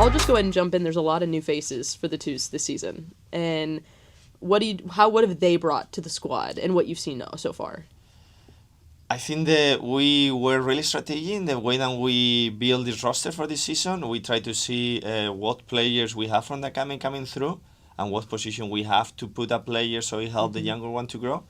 I'll just go ahead and jump in. There's a lot of new faces for the Twos this season. And what have they brought to the squad and what you've seen so far? I think that we were really strategic in the way that we build this roster for this season. We try to see what players we have from the academy coming through and what position we have to put a player so it helps the younger one to grow.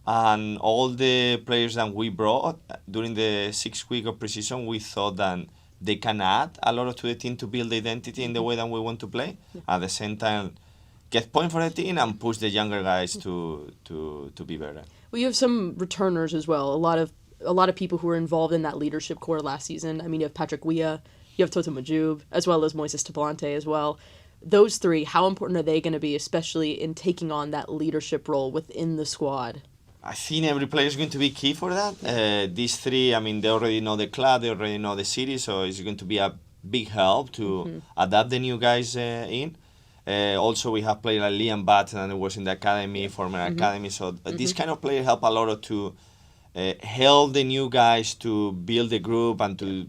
And all the players that we brought during the 6 week of preseason, we thought that they can add a lot to the team to build the identity in the way that we want to play. At the same time, get points for the team and push the younger guys to be better. Well, you have some returners as well. A lot of people who were involved in that leadership core last season. I mean, you have Patrick Weah, you have Tata Martino, as well as Moises Tablante as well. Those three, how important are they going to be, especially in taking on that leadership role within the squad? I think every player is going to be key for that. These three, I mean, they already know the club, they already know the city, so it's going to be a big help to adapt the new guys in. Also, we have players like Liam Barton who was in the academy, former academy. So these kind of players help a lot to help the new guys to build the group and to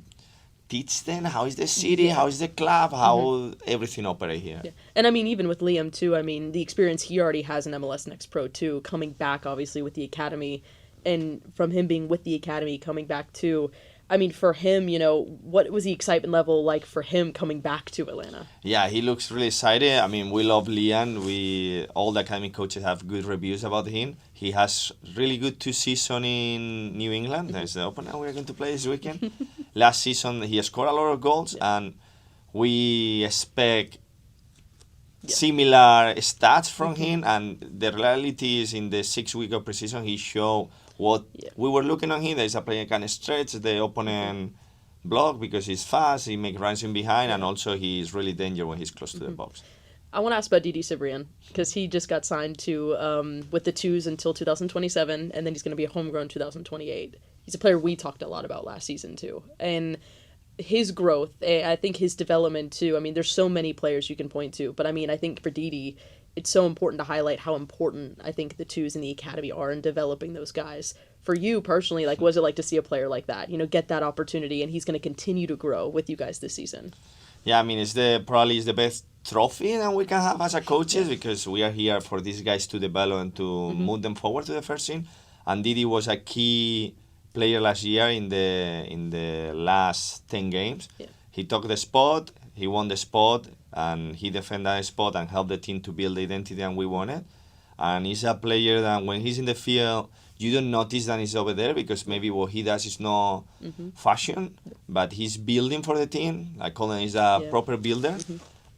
teach them how is the city, how is the club, how everything operates here. Yeah. And I mean, even with Liam too, I mean, the experience he already has in MLS Next Pro too, coming back obviously with the academy, and from him being with the academy, coming back too. I mean, for him, you know, what was the excitement level like for him coming back to Atlanta? Yeah, he looks really excited. I mean, we love Liam. All the academy coaches have good reviews about him. He has really good 2 seasons in New England. There's the opener we're going to play this weekend. Last season, he scored a lot of goals, and we expect similar stats from him. And the reality is, in the 6 week of preseason, he showed what we were looking on him. There's a player can stretch the opponent block because he's fast, he makes runs in behind, and also he's really dangerous when he's close to the box. I want to ask about Sibrian because he just got signed to with the Twos until 2027, and then he's going to be a homegrown 2028. He's a player we talked a lot about last season too, and his growth, I think his development too. I mean, there's so many players you can point to, but I mean, I think for Didi, it's so important to highlight how important I think the Twos in the academy are in developing those guys. For you personally, like, what was it like to see a player like that, you know, get that opportunity, and he's going to continue to grow with you guys this season? Yeah, I mean, it's probably the best trophy that we can have as a coaches because we are here for these guys to develop and to move them forward to the first team. And Didi was a key player last year in the last 10 games. Yeah. He took the spot, he won the spot, and he defended that spot and helped the team to build the identity and we won it. And he's a player that when he's in the field, you don't notice that he's over there because maybe what he does is not fashion, but he's building for the team. I call him he's a proper builder.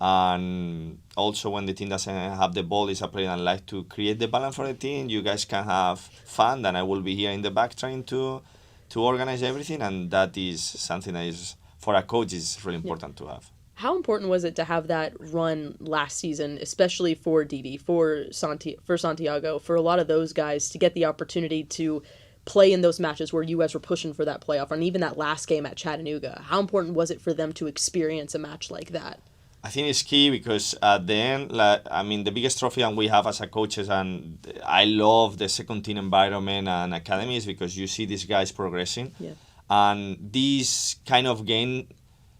And also when the team doesn't have the ball, he's a player that likes to create the balance for the team. You guys can have fun, and I will be here in the back trying to organize everything, and that is something that is, for a coach, is really important to have. How important was it to have that run last season, especially for Didi, for Santiago, for a lot of those guys to get the opportunity to play in those matches where you guys were pushing for that playoff, and even that last game at Chattanooga? How important was it for them to experience a match like that? I think it's key because at the end, I mean, the biggest trophy that we have as a coaches, and I love the second team environment and academies because you see these guys progressing. Yeah. And this kind of game,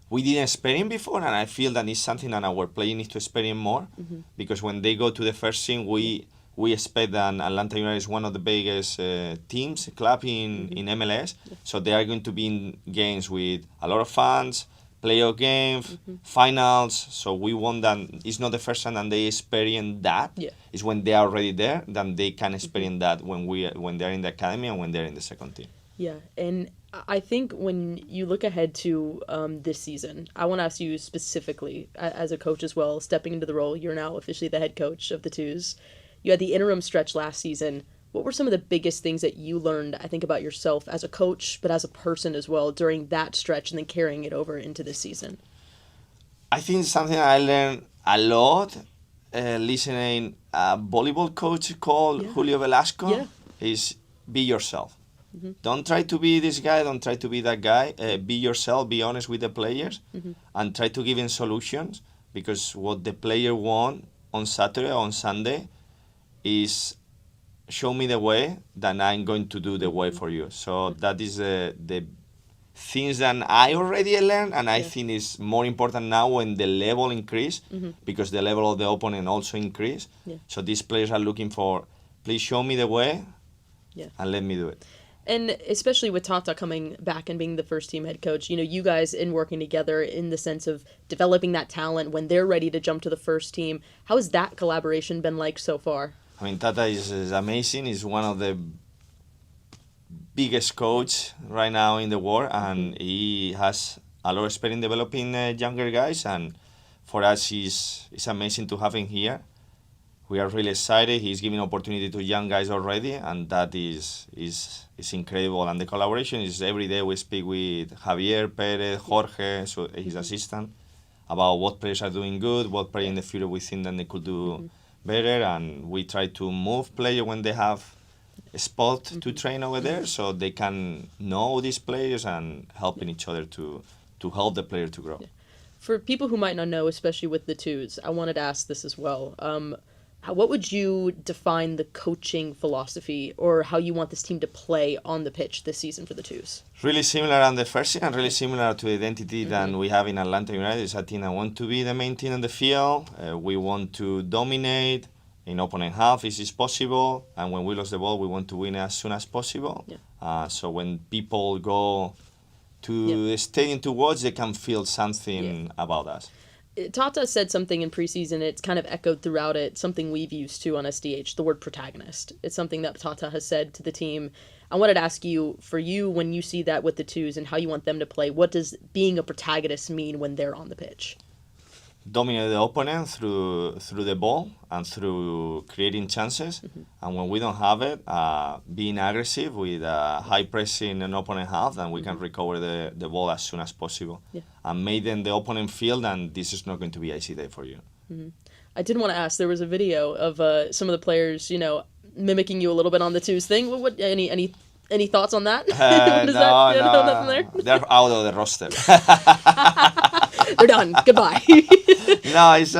we didn't experience before, and I feel that it's something that our players need to experience more because when they go to the first team, we expect that Atlanta United is one of the biggest club in MLS. So they are going to be in games with a lot of fans, playoff games, finals. So we want that it's not the first time that they experience that. Yeah. It's when they are already there, then they can experience that when they're in the academy and when they're in the second team. Yeah, and I think when you look ahead to this season, I want to ask you specifically, as a coach as well, stepping into the role, you're now officially the head coach of the Twos. You had the interim stretch last season. What were some of the biggest things that you learned, I think, about yourself as a coach, but as a person as well, during that stretch and then carrying it over into this season? I think something I learned a lot listening a volleyball coach called Julio Velasco is be yourself. Don't try to be this guy, don't try to be that guy. Be yourself, be honest with the players, and try to give them solutions, because what the player want on Saturday or on Sunday is show me the way, then I'm going to do the way for you. So that is the things that I already learned, and I Yeah. think it's more important now when the level increase, because the level of the opponent also increase. Yeah. So these players are looking for, please show me the way, Yeah. and let me do it. And especially with Tata coming back and being the first team head coach, you guys in working together in the sense of developing that talent when they're ready to jump to the first team. How has that collaboration been like so far? I mean, Tata is amazing. He's one of the biggest coach right now in the world, and he has a lot of experience developing younger guys. And for us, it's amazing to have him here. We are really excited. He's giving opportunity to young guys already, and that is incredible. And the collaboration is every day. We speak with Javier, Perez, Jorge, so his assistant, about what players are doing good, what player in the future we think that they could do better, and we try to move players when they have a spot to train over there, so they can know these players and helping each other to help the player to grow. For people who might not know, especially with the twos, I wanted to ask this as well. What would you define the coaching philosophy or how you want this team to play on the pitch this season for the twos? Really similar on the first season, and really similar to the identity that we have in Atlanta United. It's a team that want to be the main team on the field. We want to dominate in opponent half if it's possible, and when we lose the ball, we want to win as soon as possible. Yeah. So when people go to the stadium to watch, they can feel something about us. Tata said something in preseason, it's kind of echoed throughout it, something we've used too on SDH, the word protagonist. It's something that Tata has said to the team. I wanted to ask you, for you, when you see that with the twos and how you want them to play, what does being a protagonist mean when they're on the pitch? Dominate the opponent through the ball and through creating chances. And when we don't have it, being aggressive with high pressing an opponent half, then we can recover the ball as soon as possible. And make them the opponent feel that this is not going to be an easy day for you. I did want to ask, there was a video of some of the players, mimicking you a little bit on the twos thing. What any thoughts on that? No. They're out of the roster. They're done. Goodbye. No, it's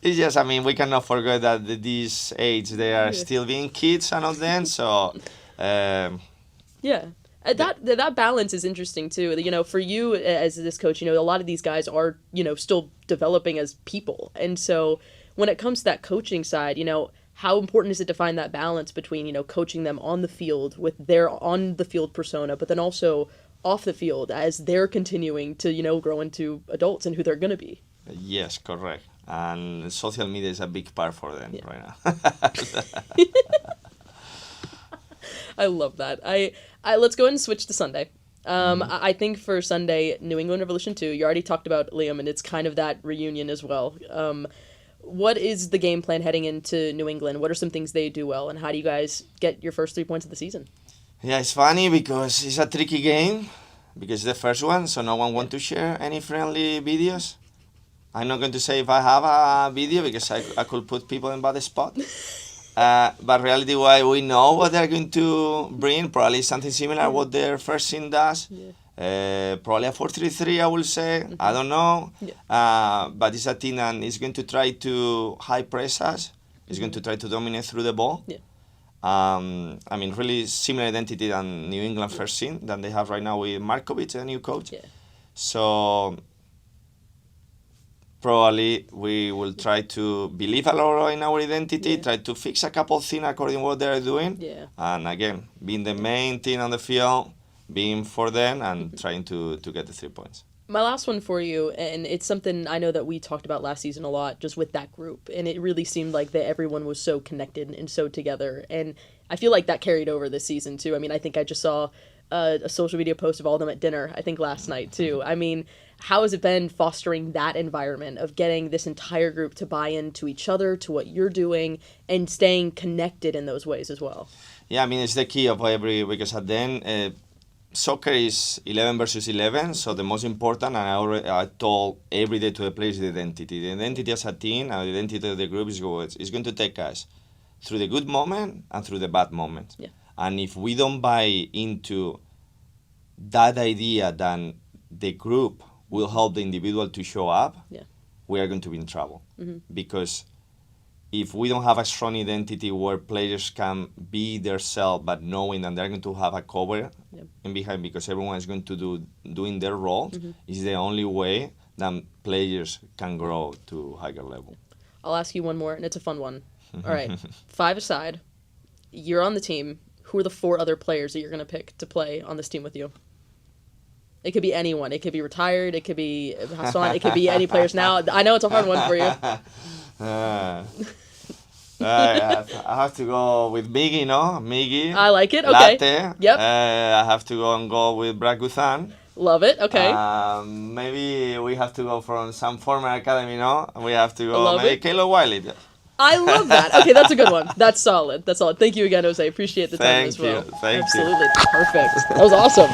just, I mean, we cannot forget that at this age they are still being kids, some of them, so... Yeah. That balance is interesting, too. For you as this coach, a lot of these guys are, still developing as people. And so when it comes to that coaching side, how important is it to find that balance between, coaching them on the field with their on-the-field persona, but then also off the field as they're continuing to, grow into adults and who they're going to be? Yes, correct. And social media is a big part for them right now. I love that. Let's go ahead and switch to Sunday. I think for Sunday, New England Revolution 2, you already talked about Liam, and it's kind of that reunion as well. What is the game plan heading into New England? What are some things they do well, and how do you guys get your first 3 points of the season? Yeah, it's funny because it's a tricky game, because it's the first one, so no one wants to share any friendly videos. I'm not going to say if I have a video, because I could put people in bad spot. But reality-wise, we know what they're going to bring, probably something similar what their first team does. Probably a 4-3-3, I will say. I don't know. But it's a team that is going to try to high press us. It's going to try to dominate through the ball. I mean, really similar identity than New England first team than they have right now with Markovic, the new coach. So probably we will try to believe a lot in our identity, try to fix a couple of things according to what they're doing. And again, being the main team on the field, being for them and trying to get the 3 points. My last one for you, and it's something I know that we talked about last season a lot, just with that group, and it really seemed like that everyone was so connected and so together, and I feel like that carried over this season too. I mean, I think I just saw a social media post of all of them at dinner, I think last night too. I mean, how has it been fostering that environment of getting this entire group to buy into each other, to what you're doing, and staying connected in those ways as well? Yeah, I mean, it's the key of because at the end, soccer is 11 versus 11, so the most important, and I told every day to the players, the identity. The identity as a team and the identity of the group is going to take us through the good moment and through the bad moment. And if we don't buy into that idea, then the group will help the individual to show up, we are going to be in trouble. Because if we don't have a strong identity where players can be themselves, but knowing that they're going to have a cover in behind because everyone is going to doing their role, is the only way that players can grow to higher level. I'll ask you one more, and it's a fun one. All right, 5 aside, you're on the team. Who are the 4 other players that you're going to pick to play on this team with you? It could be anyone. It could be retired. It could be Hassan. It could be any players now. I know it's a hard one for you. I have to go with Miggy, no? Miggy. I like it. Okay. Latte. Yep. I have to go with Brad Guzan. Love it. Okay. Maybe we have to go from some former academy, no? We have to go Love maybe it. Caleb Wiley. I love that. Okay, that's a good one. That's solid. That's solid. Thank you again, Jose. Appreciate the time as well. Thank you. Absolutely. Perfect. That was awesome.